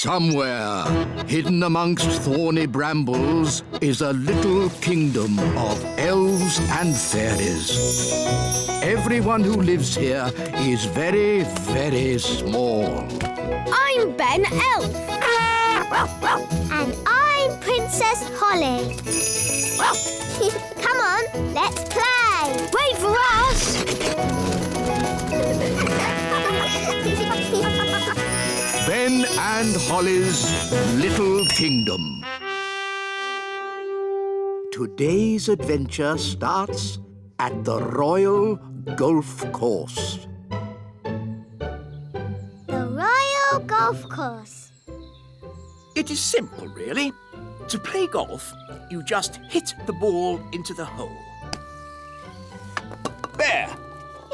Somewhere, hidden amongst thorny brambles, is a little kingdom of elves and fairies. Everyone who lives here is very, very small. I'm Ben Elf. And I'm Princess Holly. Come on, let's play. Wait for us! Ben and Holly's Little Kingdom. Today's adventure starts at the Royal Golf Course. The Royal Golf Course. It is simple, really. To play golf, you just hit the ball into the hole. There.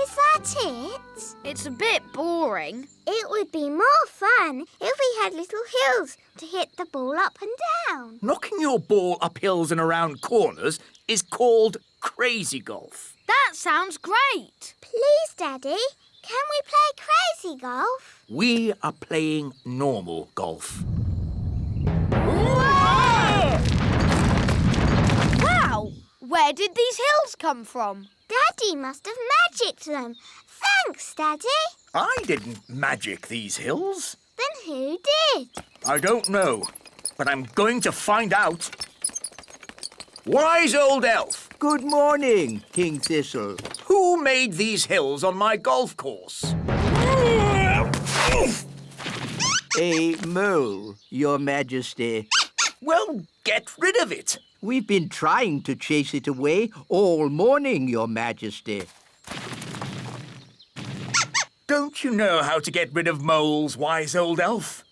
Is that it? It's a bit boring. It would be more fun if we had little hills to hit the ball up and down. Knocking your ball up hills and around corners is called crazy golf. That sounds great. Please, Daddy, can we play crazy golf? We are playing normal golf. Wow! Where did these hills come from? Daddy must have magicked them. Thanks, Daddy. I didn't magic these hills. Then who did? I don't know, but I'm going to find out. Wise old elf, Good morning, King Thistle. who made these hills on my golf course? A mole, Your Majesty. Well, get rid of it. We've been trying to chase it away all morning, Your Majesty. Don't you know how to get rid of moles, wise old elf?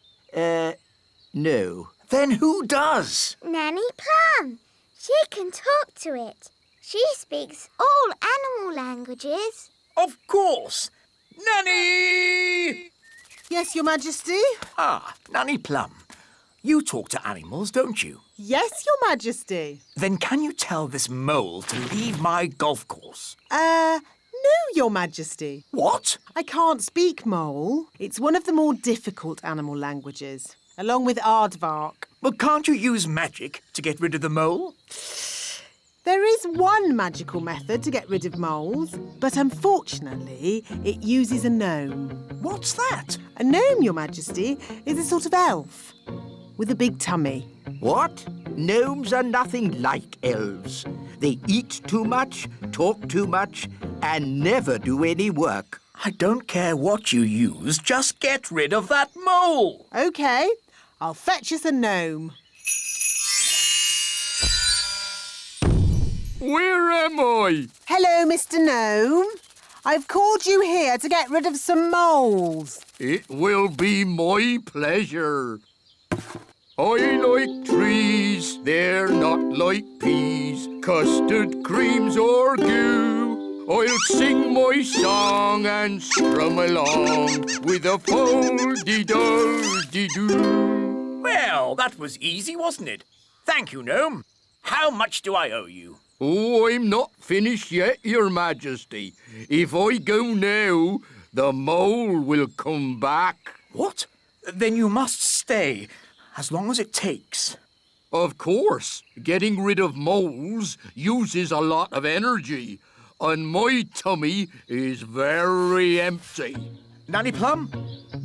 No. Then who does? Nanny Plum. She can talk to it. She speaks all animal languages. Of course. Nanny! Yes, Your Majesty? Ah, Nanny Plum. You talk to animals, don't you? Yes, Your Majesty. Then can you tell this mole to leave my golf course? No, Your Majesty. What? I can't speak mole. It's one of the more difficult animal languages, along with aardvark. But can't you use magic to get rid of the mole? There is one magical method to get rid of moles, but unfortunately, it uses a gnome. What's that? A gnome, Your Majesty, is a sort of elf with a big tummy. What? Gnomes are nothing like elves. They eat too much, talk too much, and never do any work. I don't care what you use, just get rid of that mole. OK, I'll fetch us a gnome. Where am I? Hello, Mr. Gnome. I've called you here to get rid of some moles. It will be my pleasure. I like trees, they're not like peas, custard creams or goo. I'll sing my song and strum along with a fol-de-dol-de-doo. Well, that was easy, wasn't it? Thank you, Gnome. How much do I owe you? Oh, I'm not finished yet, Your Majesty. If I go now, the mole will come back. What? Then you must stay, as long as it takes. Of course, getting rid of moles uses a lot of energy, and my tummy is very empty. Nanny Plum,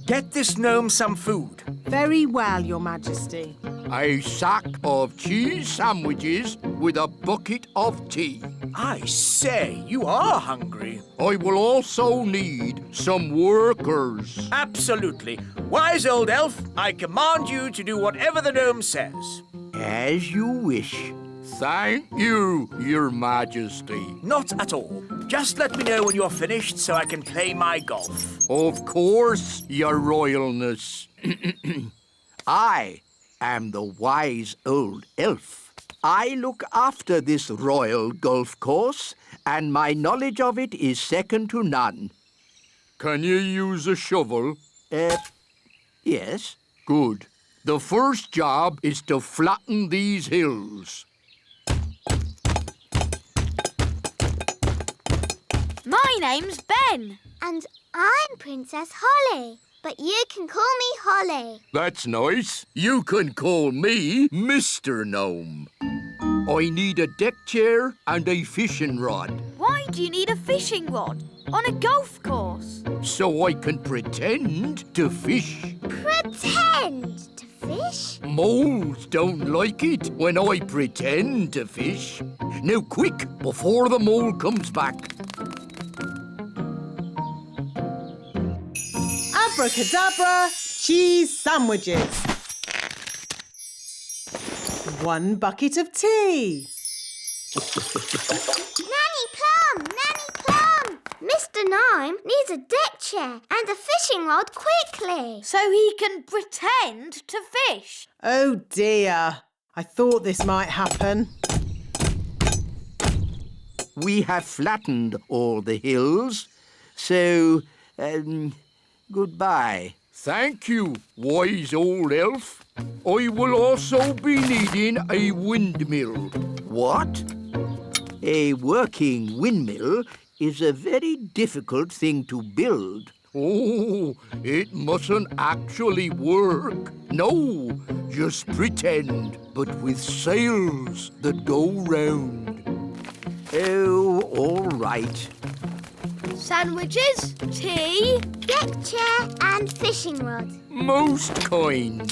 get this gnome some food. Very well, Your Majesty. A sack of cheese sandwiches with a bucket of tea. I say, you are hungry. I will also need some workers. Absolutely. Wise old elf, I command you to do whatever the gnome says. As you wish. Thank you, Your Majesty. Not at all. Just let me know when you're finished so I can play my golf. Of course, Your Royalness. I am the wise old elf. I look after this royal golf course, and my knowledge of it is second to none. Can you use a shovel? Yes. Good. The first job is to flatten these hills. My name's Ben. And I'm Princess Holly. but you can call me Holly. That's nice. You can call me Mr. Gnome. I need a deck chair and a fishing rod, Why do you need a fishing rod on a golf course? so I can pretend to fish. Pretend to fish? Moles don't like it when I pretend to fish. Now quick, before the mole comes back. Abracadabra, cheese sandwiches. 1 bucket of tea. Nanny Plum! Nanny Plum! Mr. Gnome needs a deck chair and a fishing rod quickly. So he can pretend to fish. Oh dear, I thought this might happen. We have flattened all the hills, so, goodbye. Thank you, wise old elf. I will also be needing a windmill. What? A working windmill is a very difficult thing to build. Oh, it mustn't actually work. No, just pretend, but with sails that go round. Oh, all right. Sandwiches, tea. Deck chair and fishing rod. Most kind.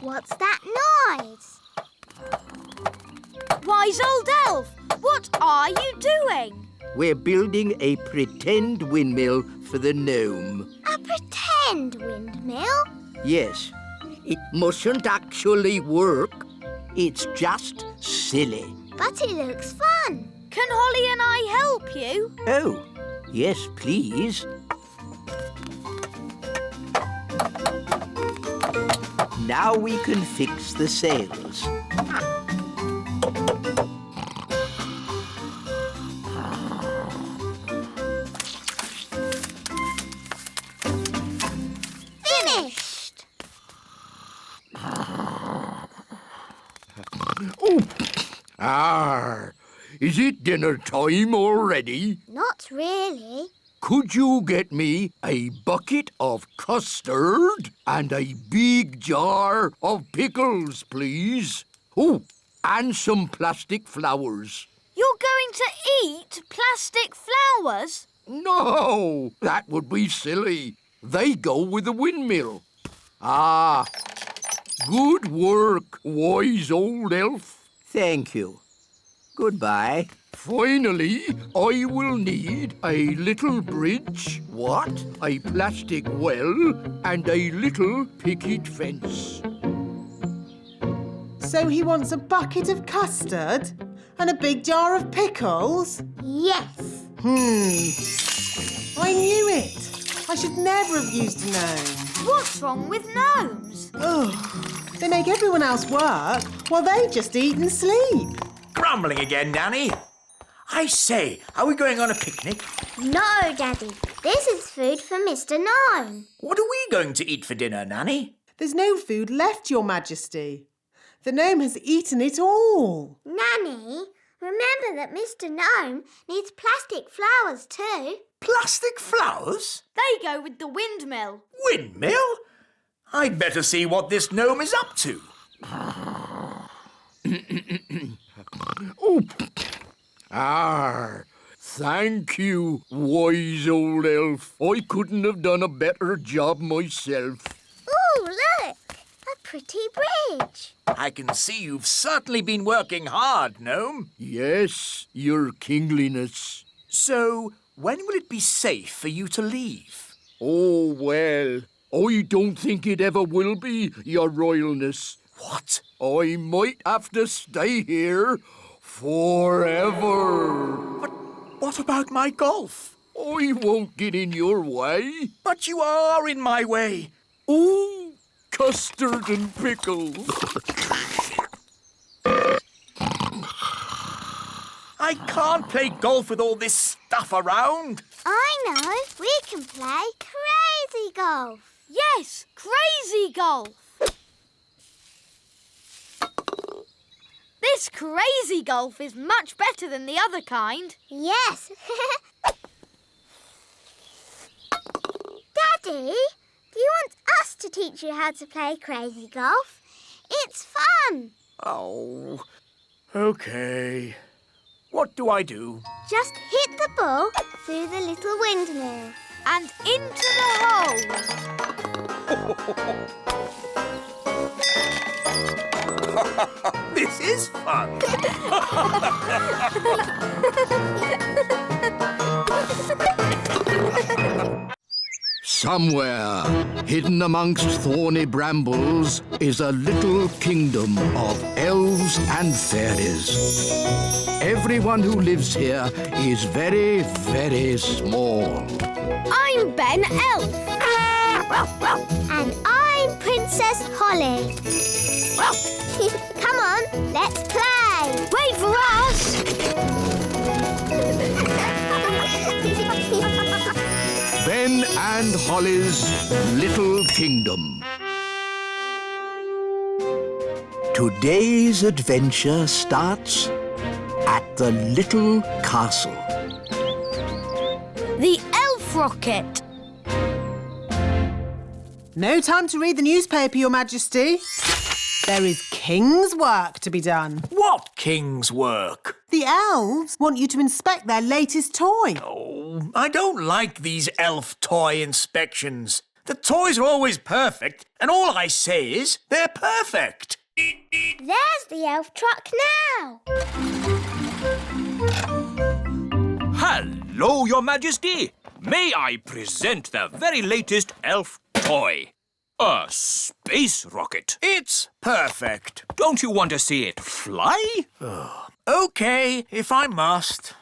What's that noise? Wise old elf, what are you doing? We're building a pretend windmill for the gnome. A pretend windmill? Yes, it mustn't actually work. It's just silly. But it looks fun. Can Holly and I help you? Oh, yes, please. Now we can fix the sails. Finished. Is it dinner time already? Not really. Could you get me a bucket of custard and a big jar of pickles, please? Oh, and some plastic flowers. You're going to eat plastic flowers? No, that would be silly. They go with the windmill. Ah, good work, wise old elf. Thank you. Goodbye. Finally, I will need a little bridge, a plastic well, and a little picket fence. So he wants a bucket of custard and a big jar of pickles? Yes. I knew it. I should never have used a gnome. What's wrong with gnomes? Ugh. They make everyone else work while they just eat and sleep. Grumbling again, Nanny. I say, are we going on a picnic? No, Daddy. This is food for Mr. Gnome. What are we going to eat for dinner, Nanny? There's no food left, Your Majesty. The gnome has eaten it all. Nanny, remember that Mr. Gnome needs plastic flowers too. Plastic flowers? They go with the windmill. Windmill? I'd better see what this gnome is up to. Thank you, wise old elf. I couldn't have done a better job myself. Ooh, look! A pretty bridge. I can see you've certainly been working hard, gnome. Yes, your kingliness. So, when will it be safe for you to leave? Oh, well, I don't think it ever will be, your royalness. What? I might have to stay here forever. But what about my golf? I won't get in your way. But you are in my way. Ooh, custard and pickles. I can't play golf with all this stuff around. I know. We can play crazy golf. Yes, crazy golf. This crazy golf is much better than the other kind. Yes. Daddy, do you want us to teach you how to play crazy golf? It's fun. Oh, OK. What do I do? Just hit the ball through the little windmill. And into the hole. This is fun. Somewhere, hidden amongst thorny brambles, is a little kingdom of elves and fairies. Everyone who lives here is very, very small. I'm Ben Elf. And I'm Princess Holly. Come on, let's play. Wait for us. Ben and Holly's Little Kingdom. Today's adventure starts at the little castle. The elf rocket. No time to read the newspaper, Your Majesty. There is king's work to be done. What king's work? The elves want you to inspect their latest toy. Oh, I don't like these elf toy inspections. The toys are always perfect, and all I say is they're perfect. There's the elf truck now. Hello, Your Majesty. May I present the very latest elf toy? A space rocket. It's perfect. Don't you want to see it fly? OK, if I must.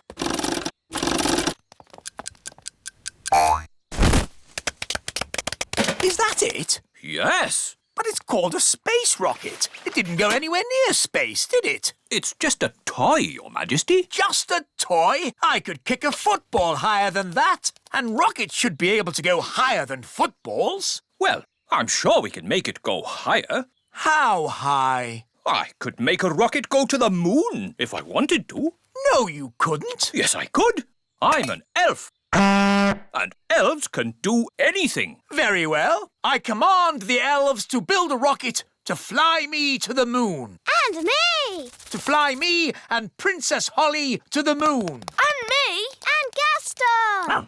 Is that it? Yes. But it's called a space rocket. It didn't go anywhere near space, did it? It's just a toy, Your Majesty. Just a toy? I could kick a football higher than that. And rockets should be able to go higher than footballs. Well, I'm sure we can make it go higher. How high? I could make a rocket go to the moon if I wanted to. No, you couldn't. Yes, I could. I'm an elf. And elves can do anything. Very well. I command the elves to build a rocket to fly me to the moon. And me. To fly me and Princess Holly to the moon. And me. And Gaston.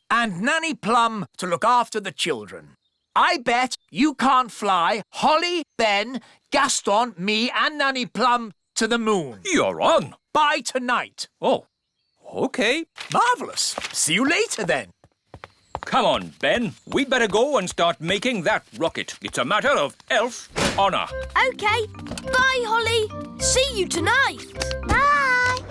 And Nanny Plum to look after the children. I bet you can't fly Holly, Ben, Gaston, me and Nanny Plum to the moon. You're on. By tonight. Oh, OK. Marvellous. See you later then. Come on, Ben. We'd better go and start making that rocket. It's a matter of elf honour. OK. Bye, Holly. See you tonight. Bye.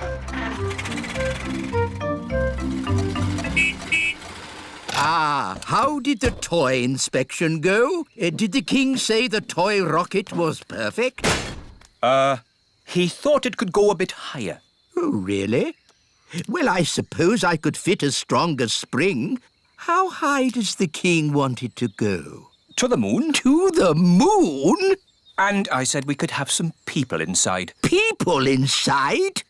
Ah, how did the toy inspection go? Did the king say the toy rocket was perfect? He thought it could go a bit higher. Oh, really? Well, I suppose I could fit a stronger spring. How high does the king want it to go? To the moon. To the moon? And I said we could have some people inside. People inside?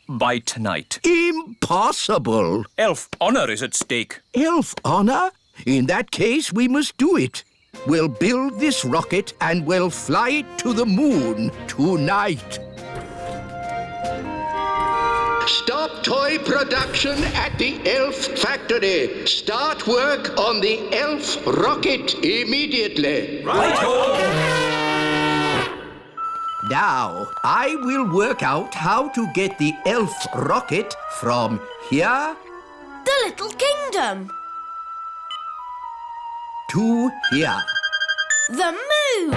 By tonight. Impossible. Elf honour is at stake. Elf honour? In that case, we must do it. We'll build this rocket and we'll fly it to the moon tonight. Stop toy production at the elf factory. Start work on the elf rocket immediately. Right-o! Now, I will work out how to get the elf rocket from here The Little Kingdom. to here. The moon.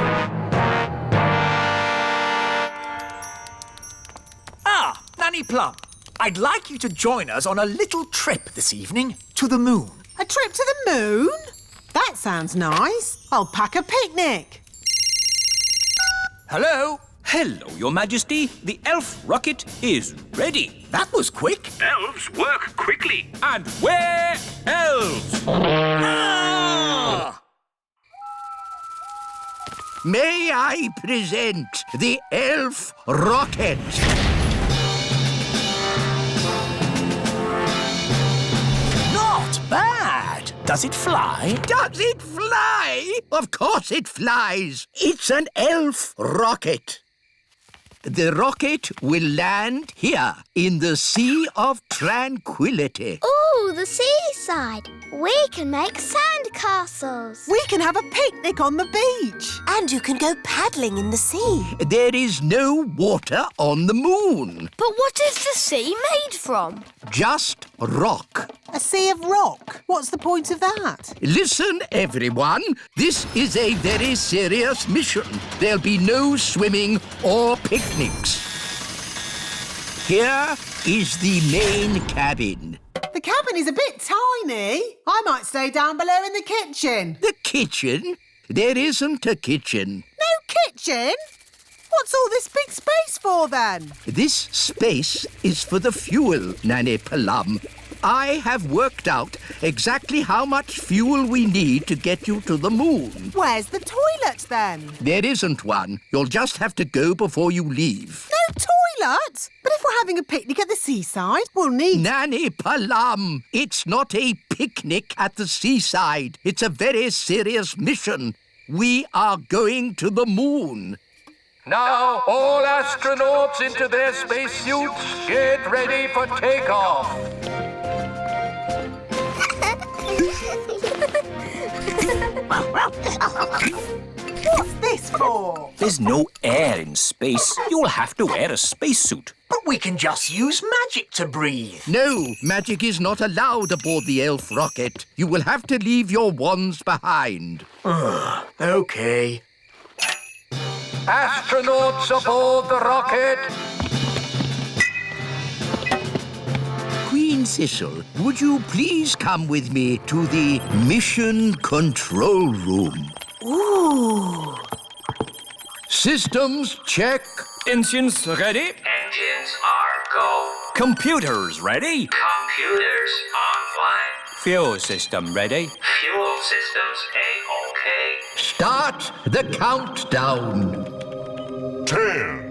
Ah, Nanny Plum. I'd like you to join us on a little trip this evening to the moon. A trip to the moon? That sounds nice. I'll pack a picnic. Hello? Hello, Your Majesty. The elf rocket is ready. That was quick. Elves work quickly. And we're elves. Ah! May I present the elf rocket? Not bad. Does it fly? Does it fly? Of course it flies. It's an elf rocket. The rocket will land here in the Sea of Tranquility. Ooh, the seaside. We can make sand castles. We can have a picnic on the beach. And you can go paddling in the sea. There is no water on the moon. But what is the sea made from? Just rock. A sea of rock. What's the point of that? Listen, everyone. This is a very serious mission. There'll be no swimming or picnics. Here is the main cabin. The cabin is a bit tiny. I might stay down below in the kitchen. The kitchen? There isn't a kitchen. No kitchen? What's all this big space for, then? This space is for the fuel, Nanny Plum. I have worked out exactly how much fuel we need to get you to the moon. Where's the toilet, then? There isn't one. You'll just have to go before you leave. No toilet? But if we're having a picnic at the seaside, we'll need... Nanny Plum, it's not a picnic at the seaside. It's a very serious mission. We are going to the moon. Now, all astronauts into their spacesuits. Get ready for takeoff. What's this for? There's no air in space. You'll have to wear a spacesuit. But we can just use magic to breathe. No, magic is not allowed aboard the elf rocket. You will have to leave your wands behind. OK. Astronauts aboard the rocket. Queen Thistle, would you please come with me to the mission control room? Ooh. Systems check. Engines ready? Engines are go. Computers ready? Computers online. Fuel system ready? Fuel systems A-OK. Start the countdown. 10.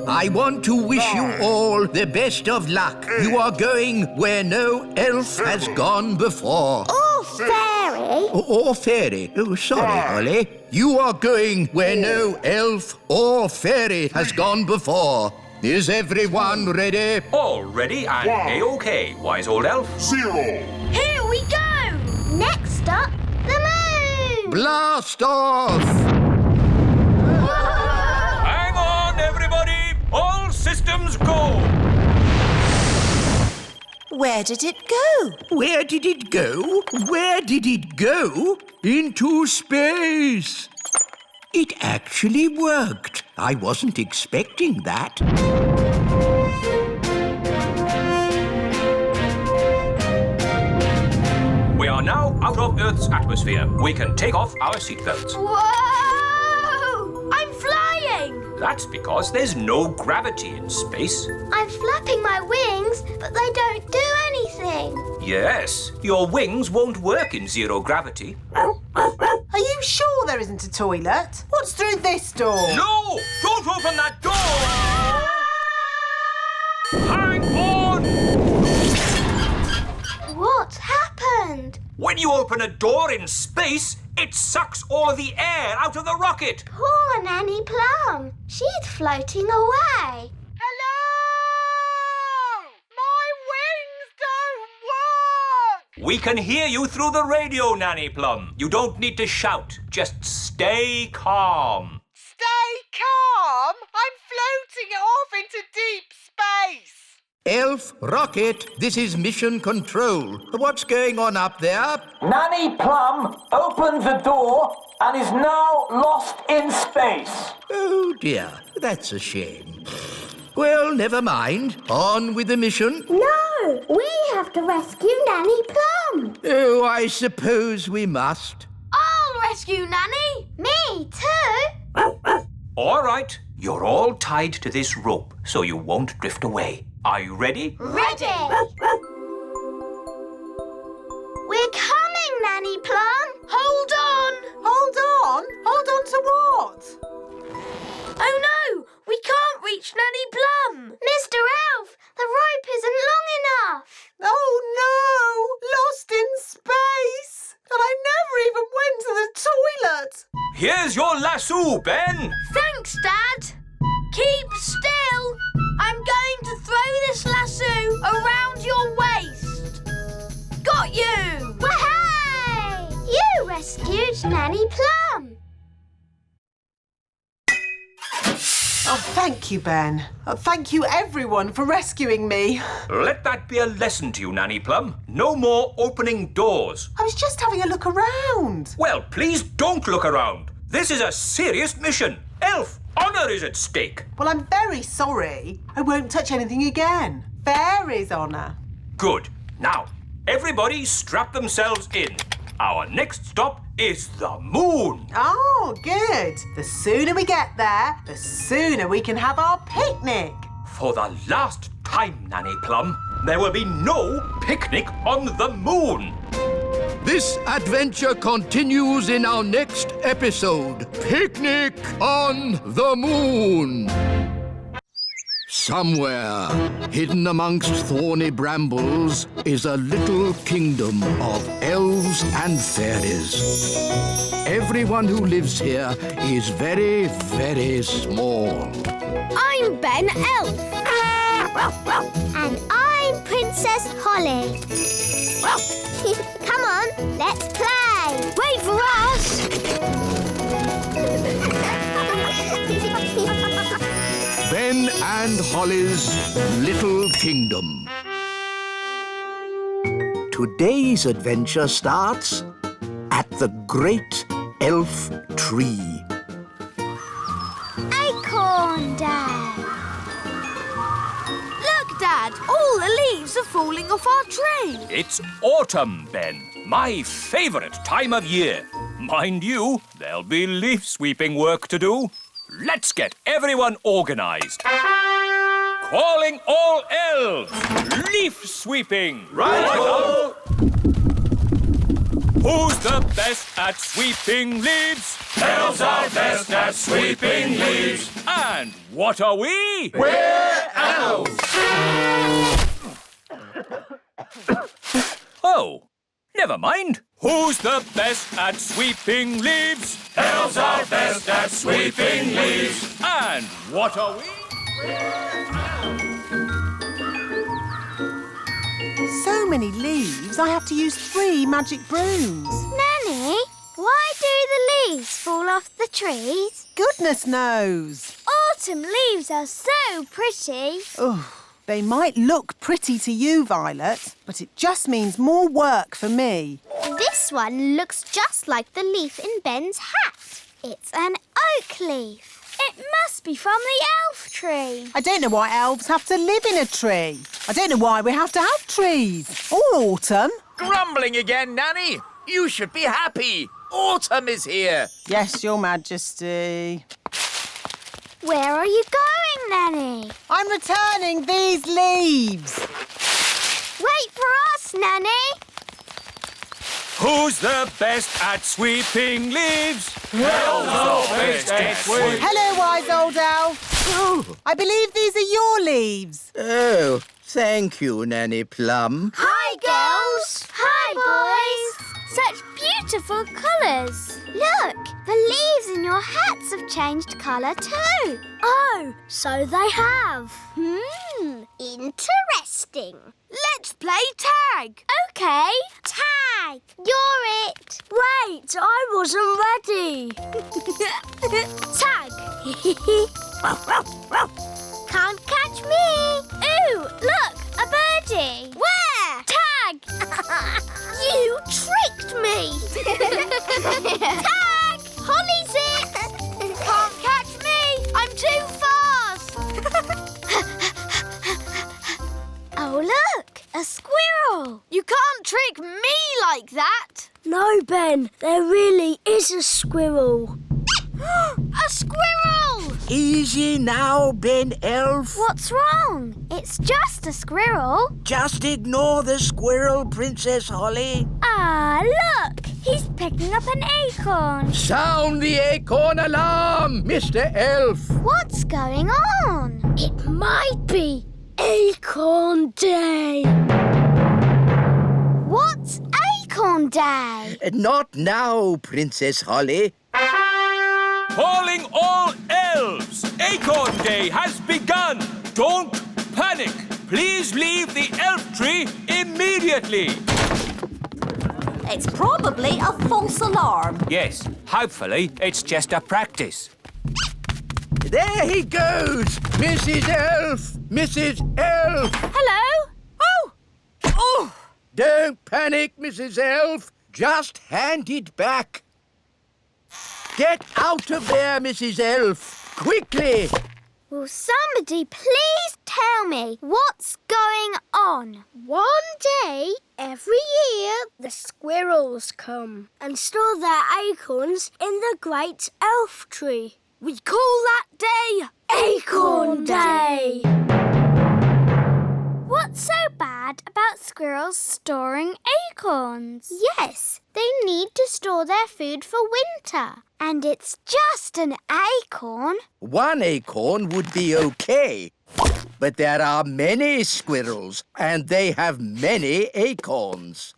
I want to wish you all the best of luck. You are going where no elf has gone before. Or fairy. Or fairy. Oh, sorry, Holly. You are going where no elf or fairy has gone before. Is everyone ready? All ready and A-OK, wise old elf. 0. Here we go! Next stop, the moon. Blast off! Hang on, everybody! All systems go! Where did it go? Where did it go? Where did it go? Into space. It actually worked. I wasn't expecting that. We are now out of Earth's atmosphere. We can take off our seatbelts. Whoa! I'm flying! That's because there's no gravity in space. I'm flapping my wings, but they don't do anything. Yes, your wings won't work in zero gravity. Are you sure there isn't a toilet? What's through this door? No! Don't open that door! Hang on! What happened? When you open a door in space, it sucks all of the air out of the rocket. Poor Nanny Plum. She's floating away. Hello! My wings don't work! We can hear you through the radio, Nanny Plum. You don't need to shout. Just stay calm. Stay calm! I'm floating off into deep space. Elf rocket, this is mission control. What's going on up there? Nanny Plum opened the door and is now lost in space. Oh dear, that's a shame. Well, never mind. On with the mission. No, we have to rescue Nanny Plum. Oh, I suppose we must. I'll rescue Nanny! Me too. All right, you're all tied to this rope so you won't drift away. Are you ready? Ready. We're coming, Nanny Plum. Hold on! Hold on? Hold on to what? reach Nanny Plum. Mr. Elf, the rope isn't long enough. Oh no! Lost in space! And I never even went to the toilet! Here's your lasso, Ben. Thanks, Dad. Keep still. I'm going to throw this lasso around your waist. Got you! Wahey! You rescued Nanny Plum. Oh, thank you, Ben. Thank you, everyone, for rescuing me. Let that be a lesson to you, Nanny Plum. No more opening doors. I was just having a look around. Well, please don't look around. This is a serious mission. Elf, honour is at stake. Well, I'm very sorry. I won't touch anything again. Fairies' honour. Good. Now, everybody strap themselves in. Our next stop is the moon. Oh, good. The sooner we get there, the sooner we can have our picnic. For the last time, Nanny Plum, there will be no picnic on the moon. This adventure continues in our next episode. Picnic on the Moon. Somewhere, hidden amongst thorny brambles, is a little kingdom of elves and fairies. Everyone who lives here is very, very small. I'm Ben Elf. And I'm Princess Holly. Come on, let's play. Wait for us. Ben and Holly's Little Kingdom. Today's adventure starts at the Great Elf Tree. Acorn Day. Look, Dad, all the leaves are falling off our tree. It's autumn, Ben. My favourite time of year. Mind you, there'll be leaf sweeping work to do. Let's get everyone organised. Calling all elves. Leaf sweeping. Right. Who's the best at sweeping leaves? Elves are best at sweeping leaves. And what are we? We're elves. Oh, never mind. Who's the best at sweeping leaves? Elves are best at sweeping leaves. And what are we? So many leaves, I have to use 3 magic brooms. Nanny, why do the leaves fall off the trees? Goodness knows. Autumn leaves are so pretty. Oh, they might look pretty to you, Violet, but it just means more work for me. This one looks just like the leaf in Ben's hat. It's an oak leaf. It must be from the elf tree. I don't know why elves have to live in a tree. I don't know why we have to have trees. Or autumn. Grumbling again, Nanny. You should be happy. Autumn is here. Yes, Your Majesty. Where are you going, Nanny? I'm returning these leaves. Wait for us, Nanny. Who's the best at sweeping leaves? Elves are best at sweeping. Hello, wise old elf. Oh, I believe these are your leaves. oh, thank you, Nanny Plum. Hi, girls. Hi, boys. Such beautiful colours. Look, the leaves in your hats have changed colour too. Oh, so they have. Interesting. Let's play tag. OK. Tag. You're it. Wait, I wasn't ready. Tag. Can't catch me. Ooh, look, a birdie. Where? Tag. You tricked me. Tag. Holly's it. Can't catch me. I'm too fast. Oh, look, a squirrel. You can't trick me like that. No, Ben, there really is a squirrel. A squirrel! Easy now, Ben Elf. What's wrong? It's just a squirrel. Just ignore the squirrel, Princess Holly. Ah, look! He's picking up an acorn. Sound the acorn alarm, Mr. Elf. What's going on? It might be Acorn Day. What's Acorn Day? Not now, Princess Holly. Calling all elves! Acorn Day has begun! Don't panic! Please leave the elf tree immediately! It's probably a false alarm. Yes, hopefully it's just a practice. There he goes! Mrs. Elf! Mrs. Elf! Hello? Oh! Don't panic, Mrs. Elf. Just hand it back. Get out of there, Mrs. Elf. Quickly! Will somebody please tell me what's going on? One day, every year, the squirrels come and store their acorns in the great elf tree. We call that day Acorn Day. What's so bad about squirrels storing acorns? Yes, they need to store their food for winter. And it's just an acorn. One acorn would be okay. But there are many squirrels, and they have many acorns.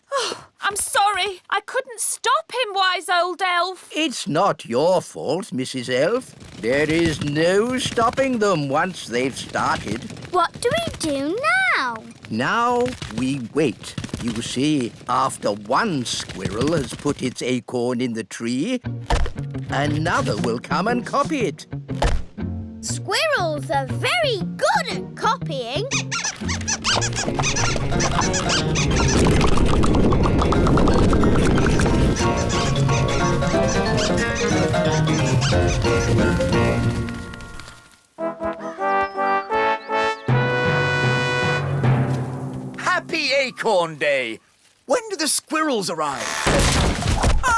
I'm sorry. I couldn't stop him, wise old elf. It's not your fault, Mrs. Elf. There is no stopping them once they've started. What do we do now? Now we wait. You see, after one squirrel has put its acorn in the tree, another will come and copy it. Squirrels are very good at copying. Happy Acorn Day! When do the squirrels arrive?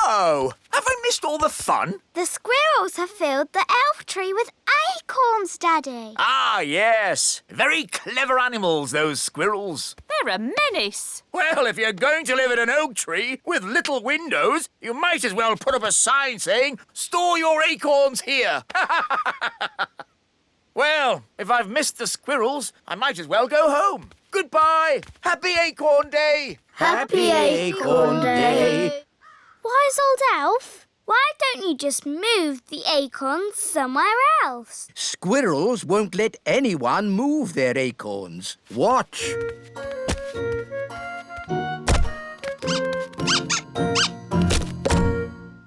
Oh, have I missed all the fun? The squirrels have filled the elf tree with acorns, Daddy. Ah, yes. Very clever animals, those squirrels. They're a menace. Well, if you're going to live in an oak tree with little windows, you might as well put up a sign saying, "Store your acorns here." Well, if I've missed the squirrels, I might as well go home. Goodbye. Happy Acorn Day. Happy Acorn Day. Wise old elf, why don't you just move the acorns somewhere else? Squirrels won't let anyone move their acorns. Watch.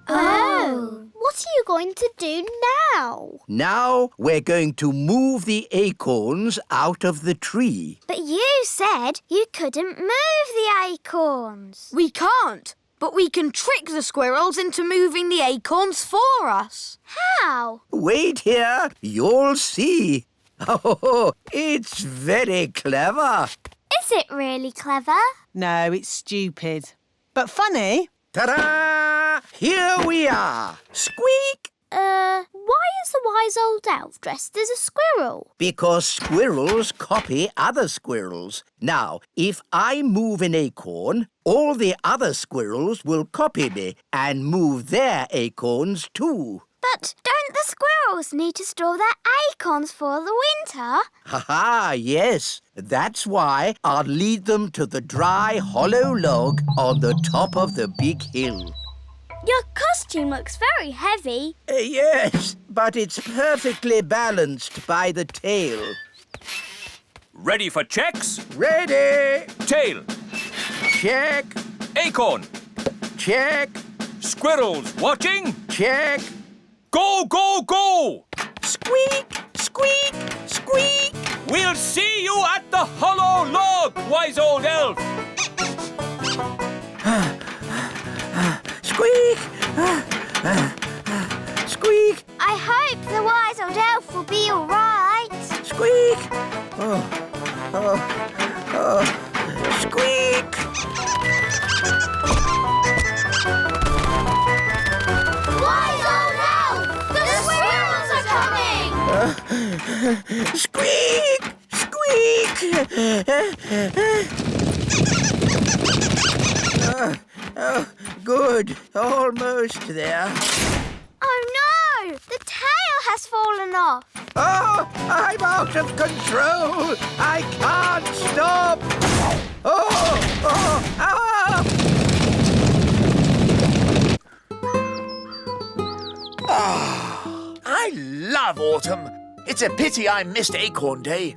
Oh, what are you going to do now? Now we're going to move the acorns out of the tree. But you said you couldn't move the acorns. We can't, but we can trick the squirrels into moving the acorns for us. How? Wait here, you'll see. Oh, it's very clever. Is it really clever? No, it's stupid. But funny. Ta-da! Here we are. Squeak! Why is the wise old elf dressed as a squirrel? Because squirrels copy other squirrels. Now, if I move an acorn, all the other squirrels will copy me and move their acorns too. But don't the squirrels need to store their acorns for the winter? Ha-ha, yes. That's why I'll lead them to the dry, hollow log on the top of the big hill. Your costume looks very heavy. Yes, but it's perfectly balanced by the tail. Ready for checks? Ready? Tail. Check, Acorn. check, Squirrels watching. check. Go, go, go! Squeak, squeak, squeak. We'll see you at the hollow log, wise old elf. Squeak! Squeak! I hope the wise old elf will be all right. Squeak! Squeak! Wise old elf! The squirrels are coming! Squeak! Squeak! Good. Almost there. Oh no! The tail has fallen off. Oh, I'm out of control. I can't stop. I love autumn. It's a pity I missed Acorn Day.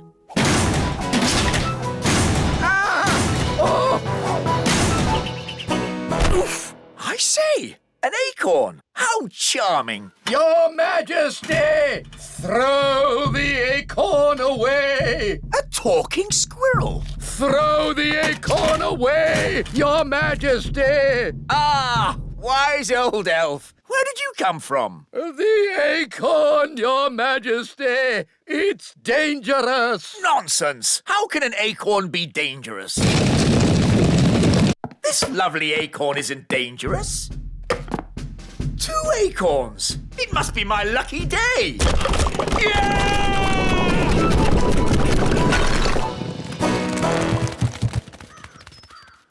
Oof! I say, an acorn. How charming. Your Majesty, throw the acorn away. A talking squirrel. Throw the acorn away, Your Majesty. Ah, wise old elf. Where did you come from? The acorn, Your Majesty. It's dangerous. Nonsense! How can an acorn be dangerous? This lovely acorn isn't dangerous. 2 acorns! It must be my lucky day! Yeah!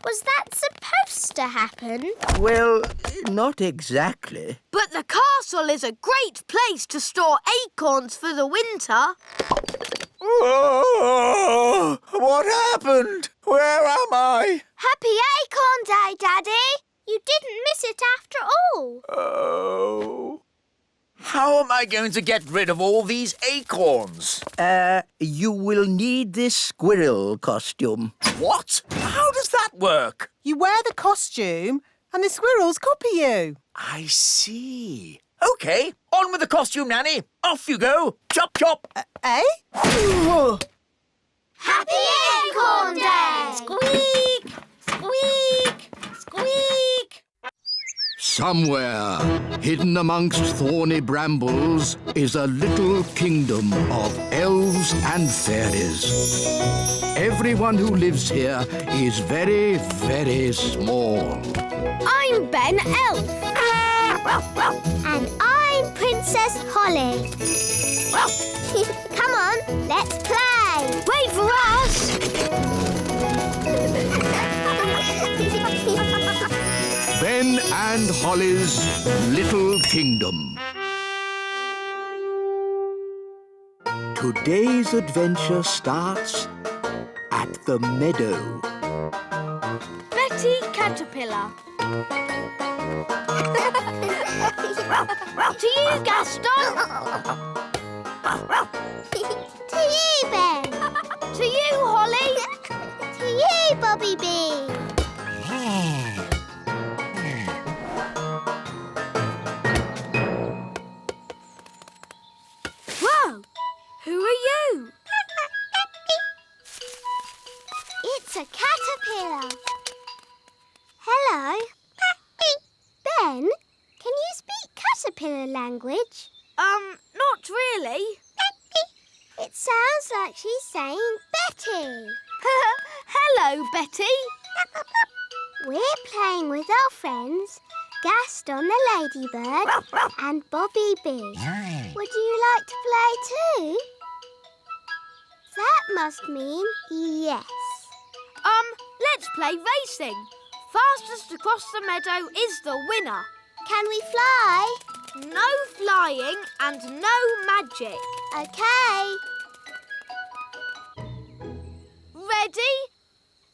Was that supposed to happen? Well, not exactly. But the castle is a great place to store acorns for the winter. Oh, what happened? Where am I? Happy Acorn Day, Daddy. You didn't miss it after all. Oh. How am I going to get rid of all these acorns? You will need this squirrel costume. What? How does that work? You wear the costume and the squirrels copy you. I see. OK, on with the costume, Nanny. Off you go. Chop, chop. Eh? Happy Acorn Day! Squeak! Squeak! Squeak! Somewhere, hidden amongst thorny brambles, is a little kingdom of elves and fairies. Everyone who lives here is very, very small. I'm Ben Elf. And I'm Princess Holly. Come on, let's play. Wait for us! Ben and Holly's Little Kingdom. Today's adventure starts at the meadow. Betty Caterpillar. To you, Gaston. To you, Ben. To you, Holly. To you, Bobby Bee. Whoa! Who are you? It's a caterpillar. Hello. Ben, can you speak caterpillar language? Not really. It sounds like she's saying Betty. Hello, Betty. We're playing with our friends, Gaston the ladybird and Bobby Bee. Would you like to play too? That must mean yes. Let's play racing. Fastest across the meadow is the winner. Can we fly? No flying and no magic. Okay. Ready,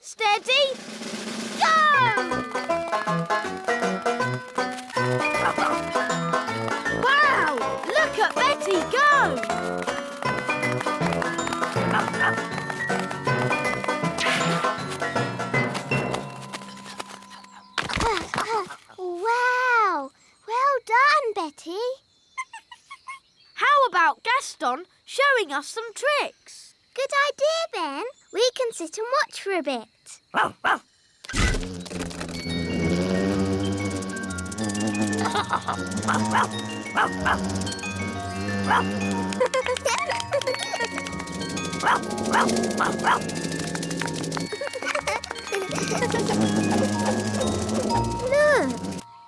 steady, go! Wow! Look at Betty go! Wow! Well done, Betty. How about Gaston showing us some tricks? Good idea, Ben. We can sit and watch for a bit. Look,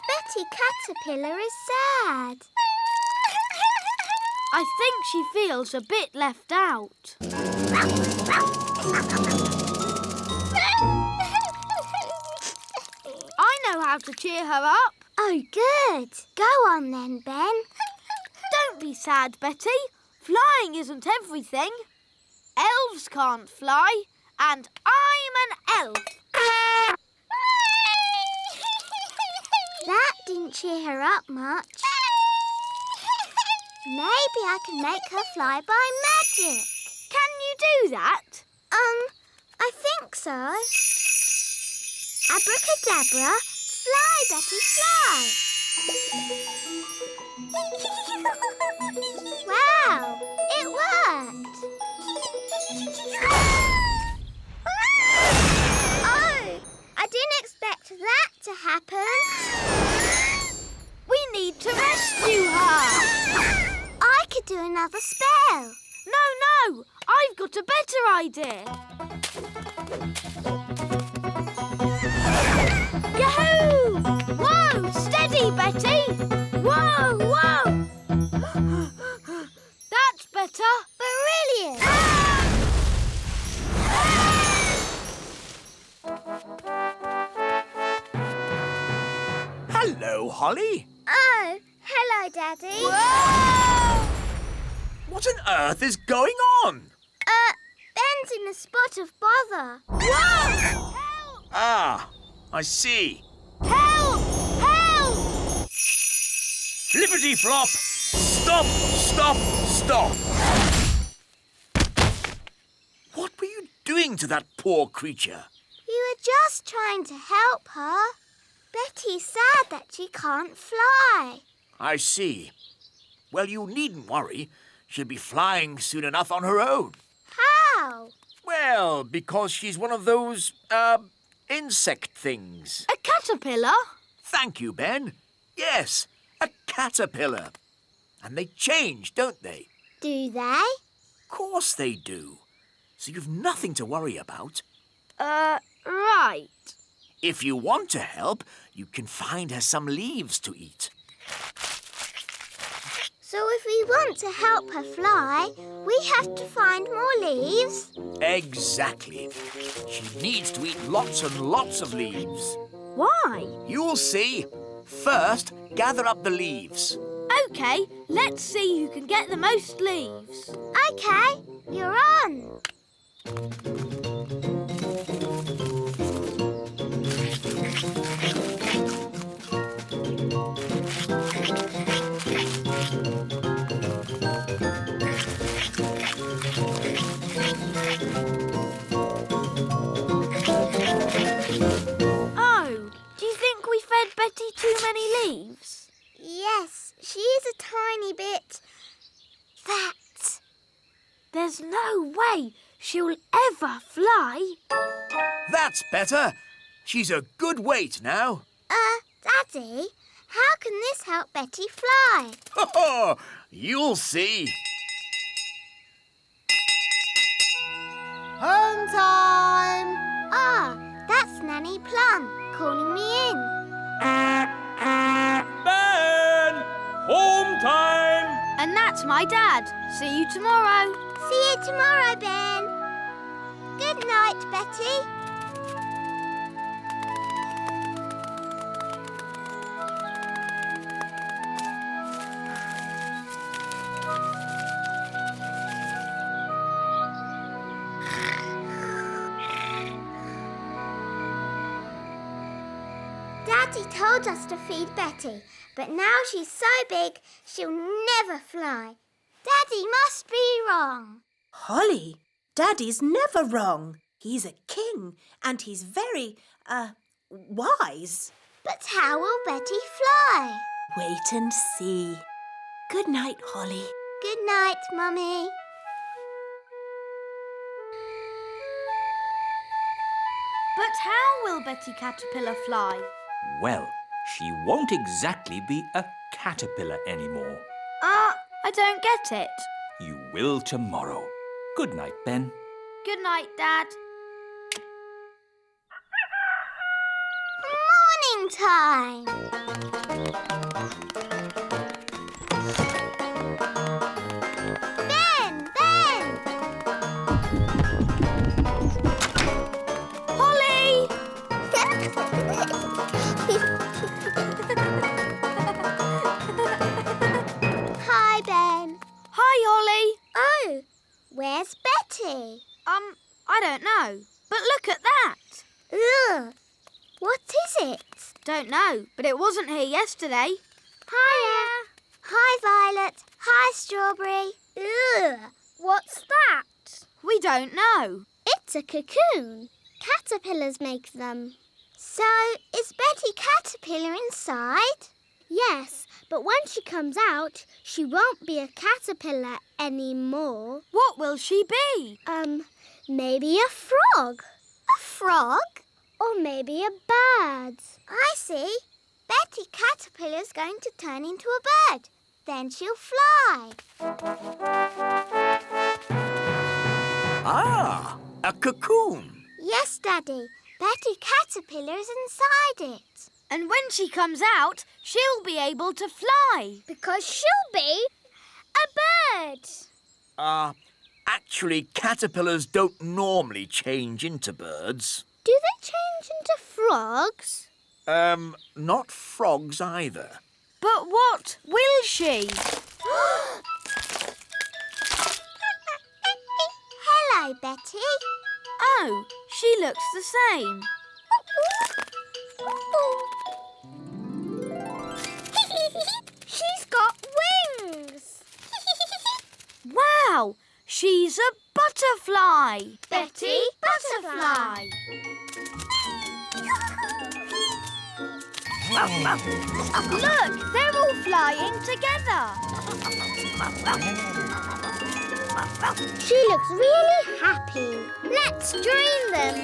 Betty Caterpillar is sad. I think she feels a bit left out. I know how to cheer her up. Oh, good. Go on then, Ben. Don't be sad, Betty. Flying isn't everything. Elves can't fly, and I'm an elf. That didn't cheer her up much. Maybe I can make her fly by magic. Can you do that? I think so. Abracadabra, fly, Betty, fly. Wow, it worked. Oh, I didn't expect that to happen. We need to rescue her. I could do another spell. No, I've got a better idea. Yahoo! Whoa, steady, Betty. Whoa. That's better. Brilliant. Hello, Holly. Oh, hello, Daddy. Whoa! What on earth is going on? Ben's in a spot of bother. Whoa! Ah, I see. Help! Flippity-flop! Stop! What were you doing to that poor creature? We were just trying to help her. Betty's sad that she can't fly. I see. Well, you needn't worry. She'll be flying soon enough on her own. How? Well, because she's one of those, insect things. A caterpillar? Thank you, Ben. Yes, a caterpillar. And they change, don't they? Do they? Of course they do. So you've nothing to worry about. Right. If you want to help, you can find her some leaves to eat. So if we want to help her fly, we have to find more leaves? Exactly. She needs to eat lots and lots of leaves. Why? You'll see. First, gather up the leaves. OK, let's see who can get the most leaves. OK, you're on. Oh, do you think we fed Betty too many leaves? Yes, she is a tiny bit fat. There's no way she'll ever fly. That's better. She's a good weight now. Daddy, how can this help Betty fly? You'll see. Home time! Ah, that's Nanny Plum calling me in. Ben! Home time! And that's my dad. See you tomorrow. See you tomorrow, Ben. Good night, Betty. Daddy told us to feed Betty, but now she's so big she'll never fly. Daddy must be wrong. Holly, Daddy's never wrong. He's a king and he's very, wise. But how will Betty fly? Wait and see. Good night, Holly. Good night, Mummy. But how will Betty Caterpillar fly? Well, she won't exactly be a caterpillar anymore. I don't get it. You will tomorrow. Good night, Ben. Good night, Dad. Morning time. Ben! Holly! Hi, Ben. don't know. But look at that. Ugh. What is it? Don't know, but it wasn't here yesterday. Hiya. Hi, Violet. Hi, Strawberry. Ugh. What's that? We don't know. It's a cocoon. Caterpillars make them. So, is Betty Caterpillar inside? Yes, but when she comes out, she won't be a caterpillar anymore. What will she be? Maybe a frog. A frog? Or maybe a bird. I see. Betty Caterpillar's going to turn into a bird. Then she'll fly. Ah, a cocoon. Yes, Daddy. Betty Caterpillar is inside it. And when she comes out, she'll be able to fly. Because she'll be a bird. Actually, caterpillars don't normally change into birds. Do they change into frogs? Not frogs either. But what will she? Hello, Betty. Oh, she looks the same. She's got wings. Wow, she's a butterfly. Betty Butterfly. Look, they're all flying together. She looks really happy. Let's join them.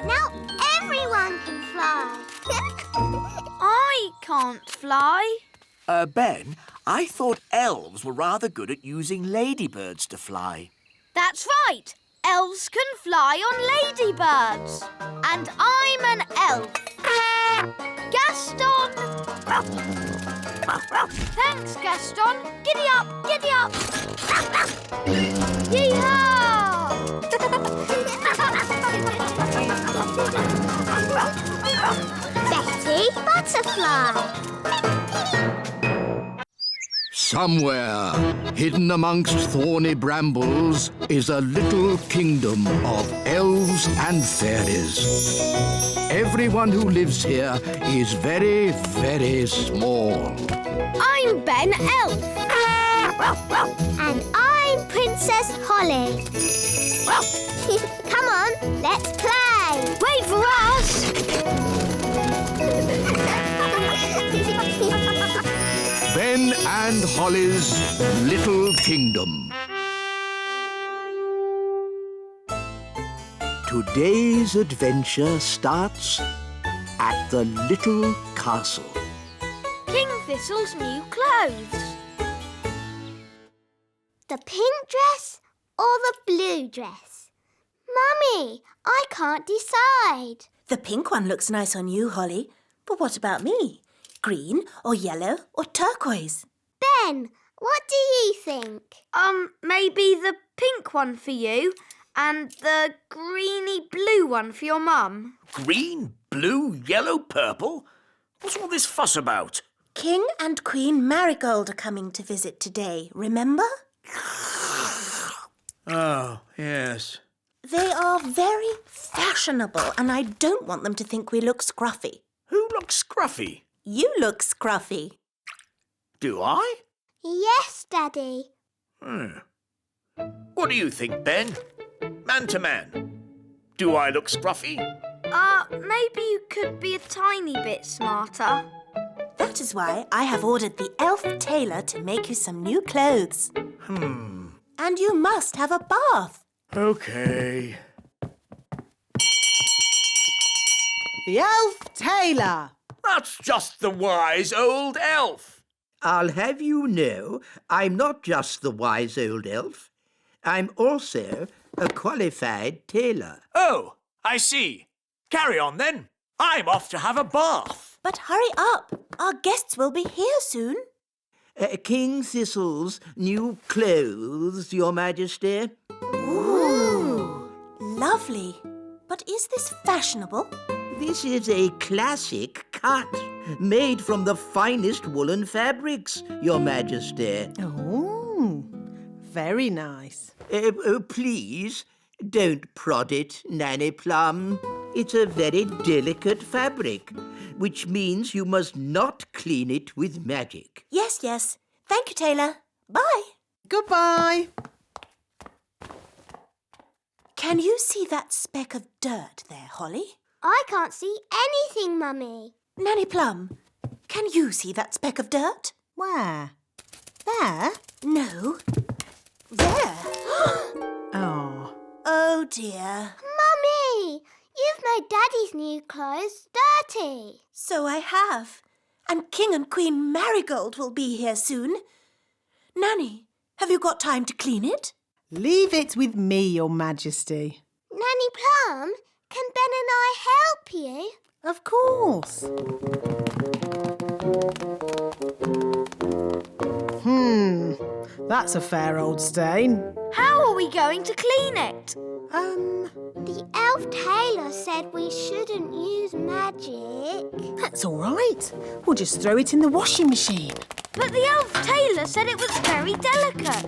Now everyone can fly. I can't fly. Ben, I thought elves were rather good at using ladybirds to fly. That's right. Elves can fly on ladybirds. And I'm an elf. Gaston! Thanks, Gaston. Giddy up, giddy up. Yee-haw! Betty Butterfly. Somewhere, hidden amongst thorny brambles, is a little kingdom of elves and fairies. Everyone who lives here is very, very small. I'm Ben Elf. And I'm Princess Holly. Come on, let's play. Wait for us. Ben and Holly's Little Kingdom. Today's adventure starts at the little castle. King Thistle's new clothes. The pink dress or the blue dress? Mummy, I can't decide. The pink one looks nice on you, Holly. But what about me? Green or yellow or turquoise? Ben, what do you think? Maybe the pink one for you and the greeny blue one for your mum. Green, blue, yellow, purple? What's all this fuss about? King and Queen Marigold are coming to visit today, remember? Oh, yes. They are very fashionable and I don't want them to think we look scruffy. Who looks scruffy? You look scruffy. Do I? Yes, Daddy. What do you think, Ben? Man to man. Do I look scruffy? Maybe you could be a tiny bit smarter. That is why I have ordered the elf tailor to make you some new clothes. And you must have a bath. OK. The elf tailor. That's just the wise old elf. I'll have you know, I'm not just the wise old elf. I'm also a qualified tailor. Oh, I see. Carry on, then. I'm off to have a bath. But hurry up. Our guests will be here soon. King Thistle's new clothes, Your Majesty. Ooh, lovely. But is this fashionable? This is a classic cut, made from the finest woolen fabrics, Your Majesty. Oh. Very nice. Please, don't prod it, Nanny Plum. It's a very delicate fabric, which means you must not clean it with magic. Yes, yes. Thank you, Taylor. Bye. Goodbye. Can you see that speck of dirt there, Holly? I can't see anything, Mummy. Nanny Plum, can you see that speck of dirt? Where? There? No. There. Oh. Oh, dear. Mummy, you've made Daddy's new clothes dirty. So I have. And King and Queen Marigold will be here soon. Nanny, have you got time to clean it? Leave it with me, Your Majesty. Nanny Plum, can Ben and I help you? Of course. That's a fair old stain. How are we going to clean it? The elf tailor said we shouldn't use magic. That's all right. We'll just throw it in the washing machine. But the elf tailor said it was very delicate.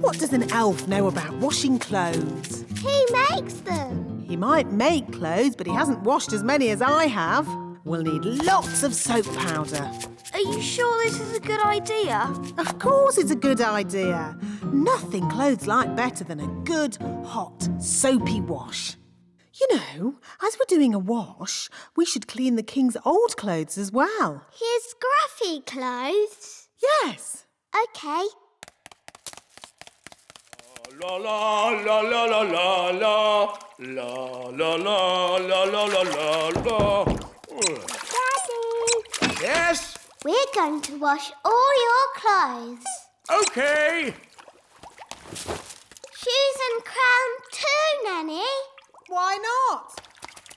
What does an elf know about washing clothes? He makes them. He might make clothes, but he hasn't washed as many as I have. We'll need lots of soap powder. Are you sure this is a good idea? Of course it's a good idea. Nothing clothes like better than a good, hot, soapy wash. You know, as we're doing a wash, we should clean the king's old clothes as well. His scruffy clothes. Yes. OK. La la la la la la la la la la la la la la. Daddy, Yes? we're going to wash all your clothes. Okay. Shoes and crown too, Nanny. Why not?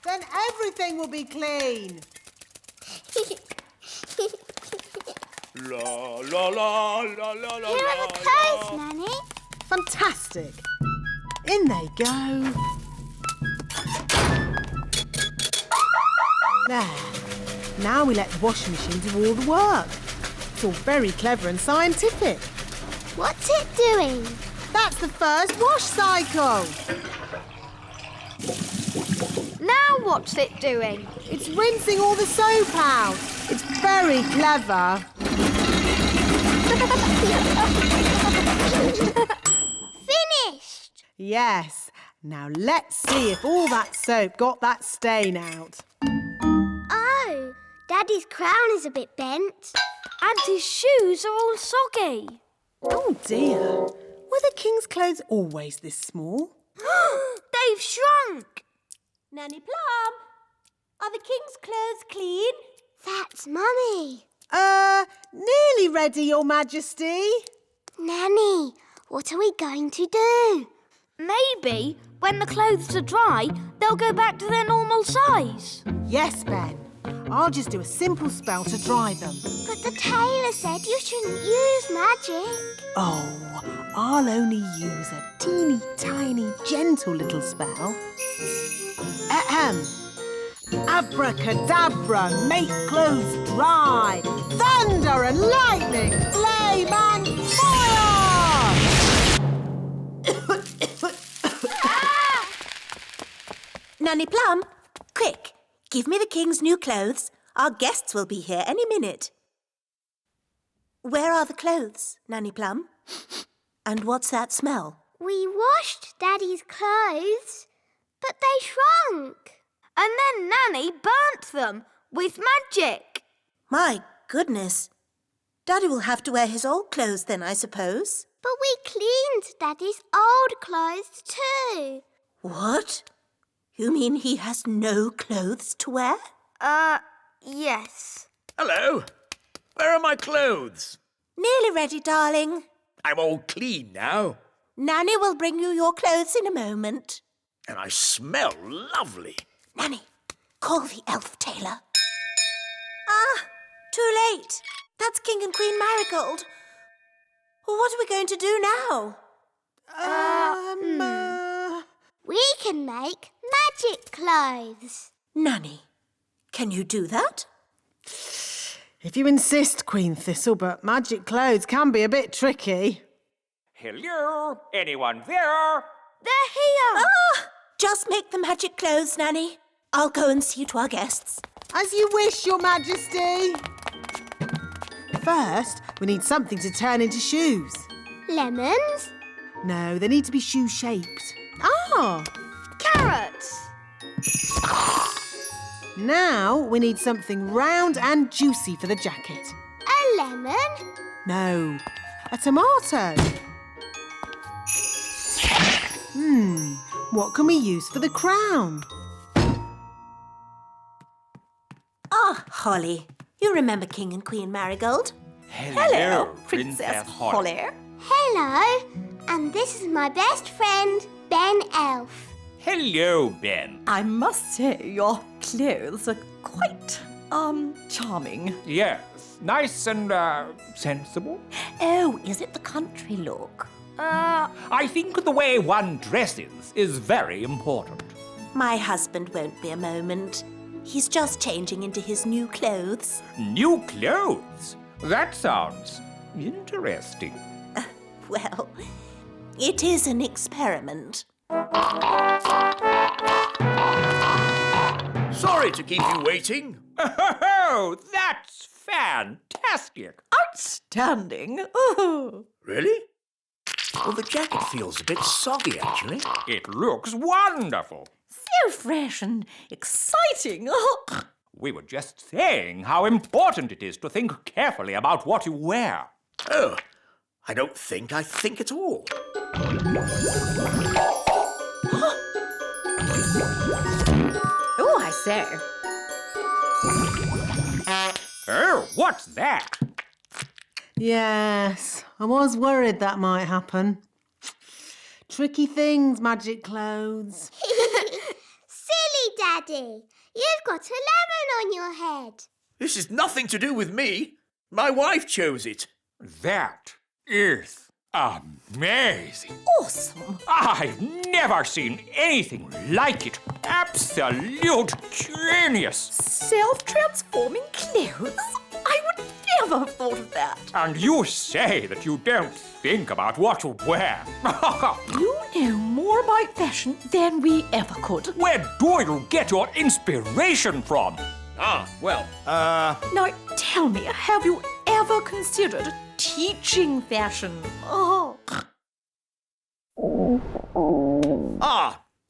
Then everything will be clean. La la la la la la. Here are the clothes, Nanny. Fantastic. In they go. There. Now we let the washing machine do all the work. It's all very clever and scientific. What's it doing? That's the first wash cycle. Now what's it doing? It's rinsing all the soap out. It's very clever. Finished. Yes. Now let's see if all that soap got that stain out. Oh, Daddy's crown is a bit bent. And his shoes are all soggy. Oh dear. Were the king's clothes always this small? They've shrunk. Nanny Plum, are the king's clothes clean? That's Mummy. Nearly ready, Your Majesty. Nanny, what are we going to do? Maybe when the clothes are dry, they'll go back to their normal size. Yes, Ben. I'll just do a simple spell to dry them. But the tailor said you shouldn't use magic. Oh, I'll only use a teeny tiny gentle little spell. Ahem. Abracadabra, make clothes dry. Thunder and lightning, flame and fire! Nanny Plum, quick, give me the king's new clothes. Our guests will be here any minute. Where are the clothes, Nanny Plum? And what's that smell? We washed Daddy's clothes, but they shrunk. And then Nanny burnt them with magic. My goodness. Daddy will have to wear his old clothes then, I suppose. But we cleaned Daddy's old clothes too. What? You mean he has no clothes to wear? Yes. Hello. Where are my clothes? Nearly ready, darling. I'm all clean now. Nanny will bring you your clothes in a moment. And I smell lovely. Nanny, call the elf tailor. Ah, too late. That's King and Queen Marigold. What are we going to do now? We can make magic clothes. Nanny, can you do that? If you insist, Queen Thistle, but magic clothes can be a bit tricky. Hello? Anyone there? They're here! Ah! Just make the magic clothes, Nanny. I'll go and see to our guests. As you wish, Your Majesty. First, we need something to turn into shoes. Lemons? No, they need to be shoe-shaped. Ah! Carrots! Now we need something round and juicy for the jacket. A lemon? No, a tomato. What can we use for the crown? Ah, Holly. You remember King and Queen Marigold? Hello, Princess Holly. Hello. And this is my best friend, Ben Elf. Hello, Ben. I must say, your clothes are quite, charming. Yes, nice and, sensible. Oh, is it the country look? I think the way one dresses is very important. My husband won't be a moment. He's just changing into his new clothes. New clothes? That sounds interesting. Well, it is an experiment. Sorry to keep you waiting. Oh, that's fantastic. Outstanding. Oh. Really? Well, the jacket feels a bit soggy, actually. It looks wonderful. So fresh and exciting. Oh. We were just saying how important it is to think carefully about what you wear. Oh, I don't think I think at all. Oh, I say. Oh, what's that? Yes, I was worried that might happen. Tricky things, magic clothes. Silly Daddy. You've got a lemon on your head. This is nothing to do with me. My wife chose it. That is amazing. Awesome. I've never seen anything like it. Absolute genius. Self-transforming clothes? I would never have thought of that. And you say that you don't think about what you wear. You know more about fashion than we ever could. Where do you get your inspiration from? Now, tell me, have you ever considered teaching fashion? Oh.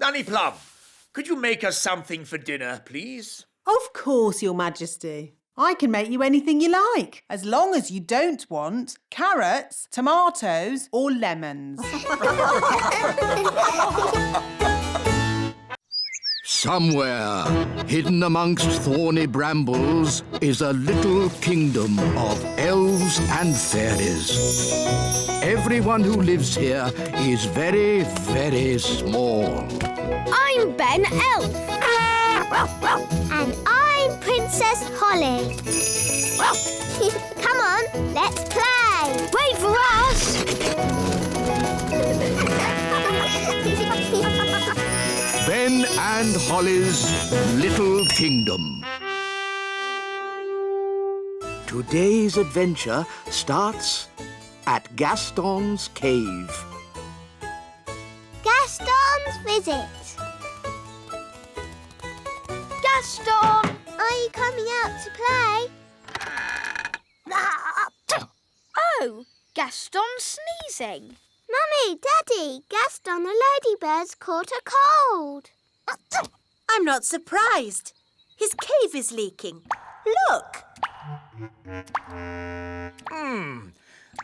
Nanny Plum, could you make us something for dinner, please? Of course, Your Majesty. I can make you anything you like, as long as you don't want carrots, tomatoes, or lemons. Somewhere, hidden amongst thorny brambles, is a little kingdom of elves and fairies. Everyone who lives here is very, very small. I'm Ben Elf. And I'm Princess Holly. Come on, let's play. Wait for us. Ben and Holly's Little Kingdom. Today's adventure starts at Gaston's Cave. Gaston's visit. Gaston! Are you coming out to play? Oh, Gaston's sneezing. Mummy, Daddy, Gaston the ladybird's caught a cold. I'm not surprised. His cave is leaking. Look.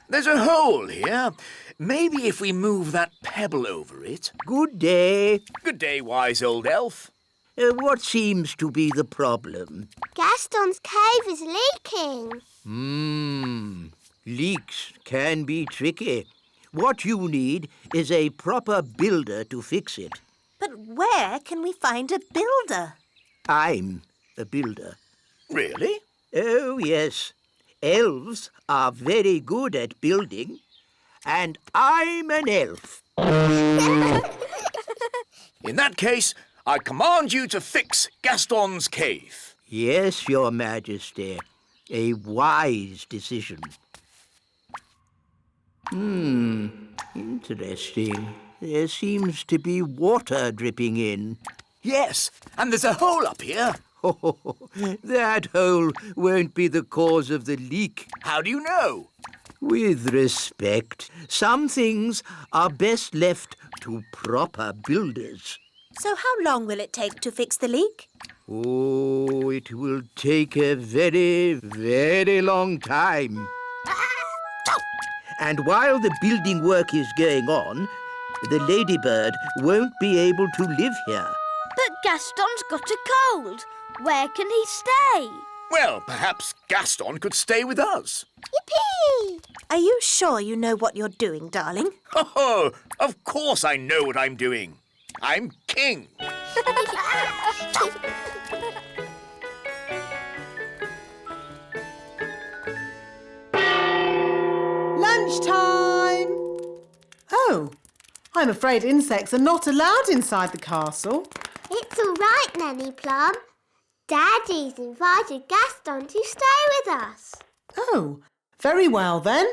There's a hole here. Maybe if we move that pebble over it. Good day. Good day, wise old elf. What seems to be the problem? Gaston's cave is leaking. Leaks can be tricky. What you need is a proper builder to fix it. But where can we find a builder? I'm a builder. Really? Oh, yes. Elves are very good at building. And I'm an elf. In that case, I command you to fix Gaston's cave. Yes, Your Majesty. A wise decision. Interesting. There seems to be water dripping in. Yes, and there's a hole up here. Oh, that hole won't be the cause of the leak. How do you know? With respect, some things are best left to proper builders. So how long will it take to fix the leak? Oh, it will take a very, very long time. And while the building work is going on, the ladybird won't be able to live here. But Gaston's got a cold. Where can he stay? Well, perhaps Gaston could stay with us. Yippee! Are you sure you know what you're doing, darling? Oh, of course I know what I'm doing. I'm king. Lunchtime! Oh, I'm afraid insects are not allowed inside the castle. It's all right, Nanny Plum. Daddy's invited Gaston to stay with us. Oh, very well then.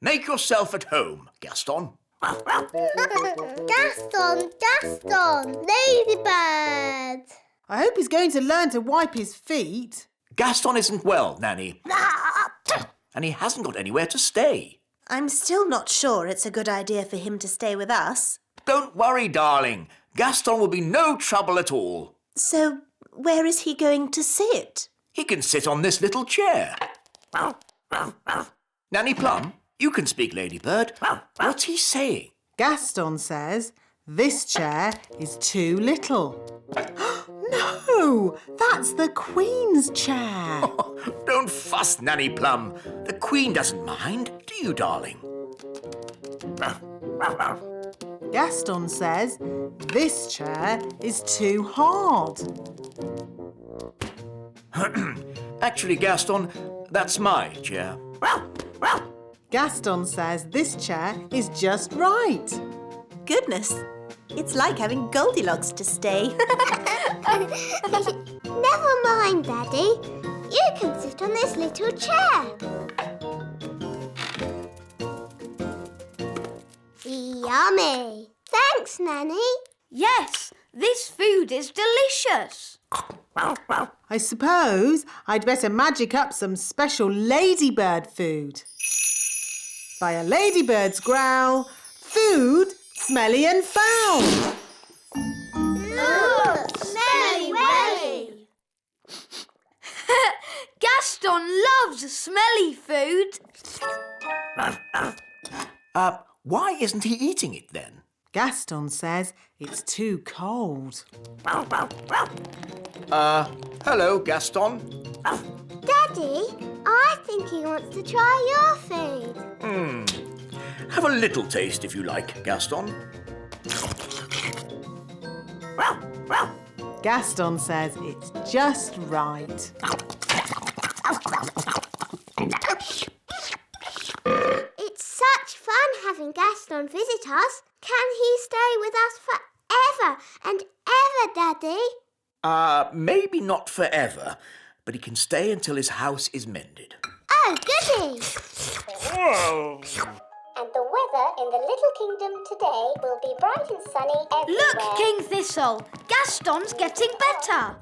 Make yourself at home, Gaston. Gaston, Ladybird. I hope he's going to learn to wipe his feet. Gaston isn't well, Nanny. And he hasn't got anywhere to stay. I'm still not sure it's a good idea for him to stay with us. Don't worry, darling. Gaston will be no trouble at all. So, where is he going to sit? He can sit on this little chair. Nanny Plum, you can speak, Ladybird. What's he saying? Gaston says this chair is too little. No, that's the Queen's chair. Don't fuss, Nanny Plum. The Queen doesn't mind, do you, darling? Gaston says this chair is too hard. Actually, Gaston, that's my chair. Gaston says this chair is just right. Goodness, it's like having Goldilocks to stay. Never mind, Daddy. You can sit on this little chair. Yummy. Thanks, Nanny. Yes, this food is delicious. I suppose I'd better magic up some special ladybird food. By a ladybird's growl, food smelly and foul. Ooh, smelly welly. Gaston loves smelly food. Why isn't he eating it then? Gaston says it's too cold. Hello, Gaston. Daddy, I think he wants to try your food. Have a little taste if you like, Gaston. Gaston says it's just right. It's such fun having Gaston visit us. Can he stay with us forever and ever, Daddy? Maybe not forever, but he can stay until his house is mended. Oh, goody! And the weather in the Little Kingdom today will be bright and sunny everywhere. Look, King Thistle, Gaston's getting better.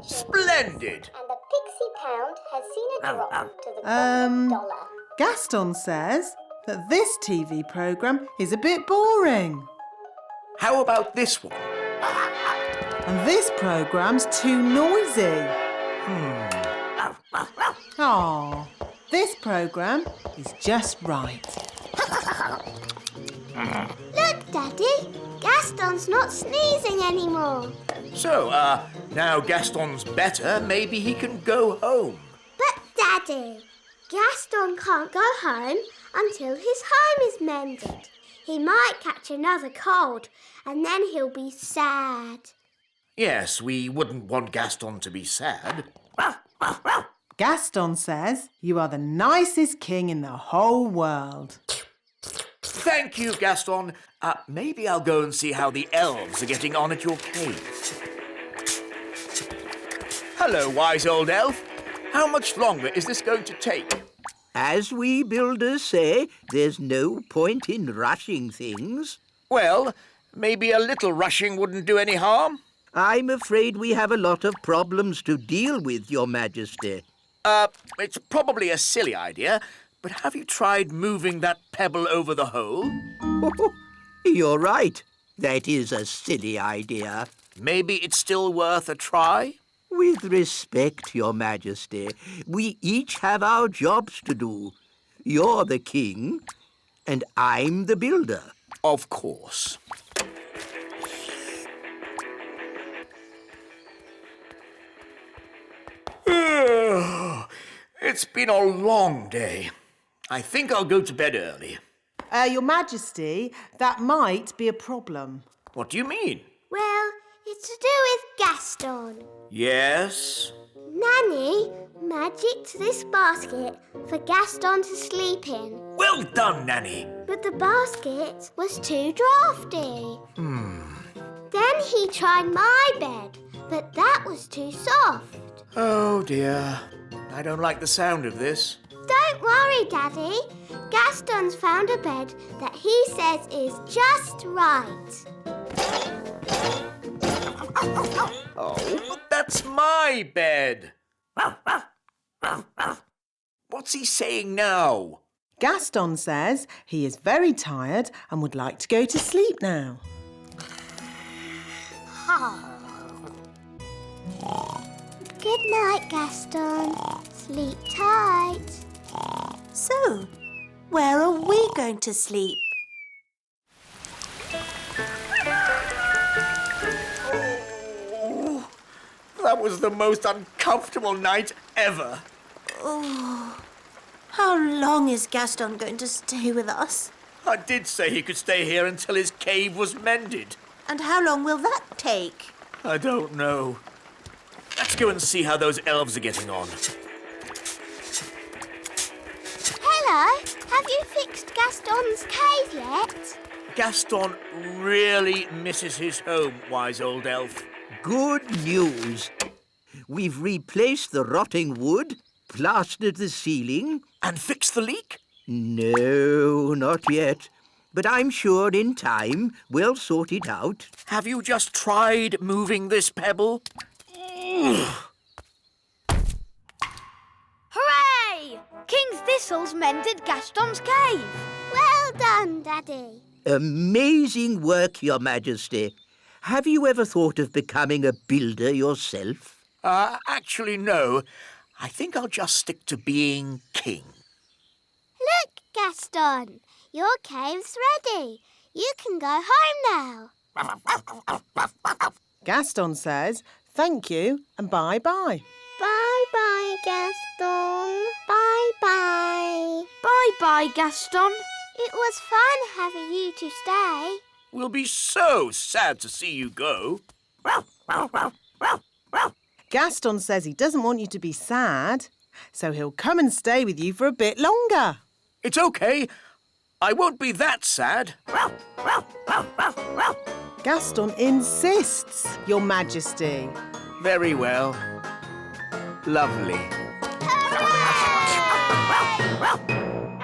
Splendid! And the Pixie Pound has seen a drop to the $1. Gaston says that this TV programme is a bit boring. How about this one? And this programme's too noisy. Aw, this programme is just right. Look, Daddy, Gaston's not sneezing anymore. So, now Gaston's better, maybe he can go home. But, Daddy, Gaston can't go home until his home is mended. He might catch another cold and then he'll be sad. Yes, we wouldn't want Gaston to be sad. Gaston says you are the nicest king in the whole world. Thank you, Gaston. Maybe I'll go and see how the elves are getting on at your cave. Hello, wise old elf. How much longer is this going to take? As we builders say, there's no point in rushing things. Well, maybe a little rushing wouldn't do any harm. I'm afraid we have a lot of problems to deal with, Your Majesty. It's probably a silly idea, but have you tried moving that pebble over the hole? You're right. That is a silly idea. Maybe it's still worth a try? With respect, Your Majesty, we each have our jobs to do. You're the king, and I'm the builder. Of course. It's been a long day. I think I'll go to bed early. Your Majesty, that might be a problem. What do you mean? Well, it's to do with Gaston. Yes? Nanny magicked this basket for Gaston to sleep in. Well done, Nanny. But the basket was too drafty. Then he tried my bed, but that was too soft. Oh, dear. I don't like the sound of this. Don't worry, Daddy. Gaston's found a bed that he says is just right. Oh, but that's my bed. What's he saying now? Gaston says he is very tired and would like to go to sleep now. Good night, Gaston. Sleep tight. So, where are we going to sleep? Oh, that was the most uncomfortable night ever. Oh, how long is Gaston going to stay with us? I did say he could stay here until his cave was mended. And how long will that take? I don't know. Let's go and see how those elves are getting on. Hello. Have you fixed Gaston's cave yet? Gaston really misses his home, wise old elf. Good news. We've replaced the rotting wood, plastered the ceiling. And fixed the leak? No, not yet. But I'm sure in time we'll sort it out. Have you just tried moving this pebble? Hooray! King Thistle's mended Gaston's cave. Well done, Daddy. Amazing work, Your Majesty. Have you ever thought of becoming a builder yourself? Actually, no. I think I'll just stick to being king. Look, Gaston. Your cave's ready. You can go home now. Gaston says thank you and bye-bye. Bye-bye, Gaston. Bye-bye. Bye-bye, Gaston. It was fun having you to stay. We'll be so sad to see you go. Gaston says he doesn't want you to be sad, so he'll come and stay with you for a bit longer. It's okay. I won't be that sad. Gaston insists, Your Majesty. Very well. Lovely. Hooray!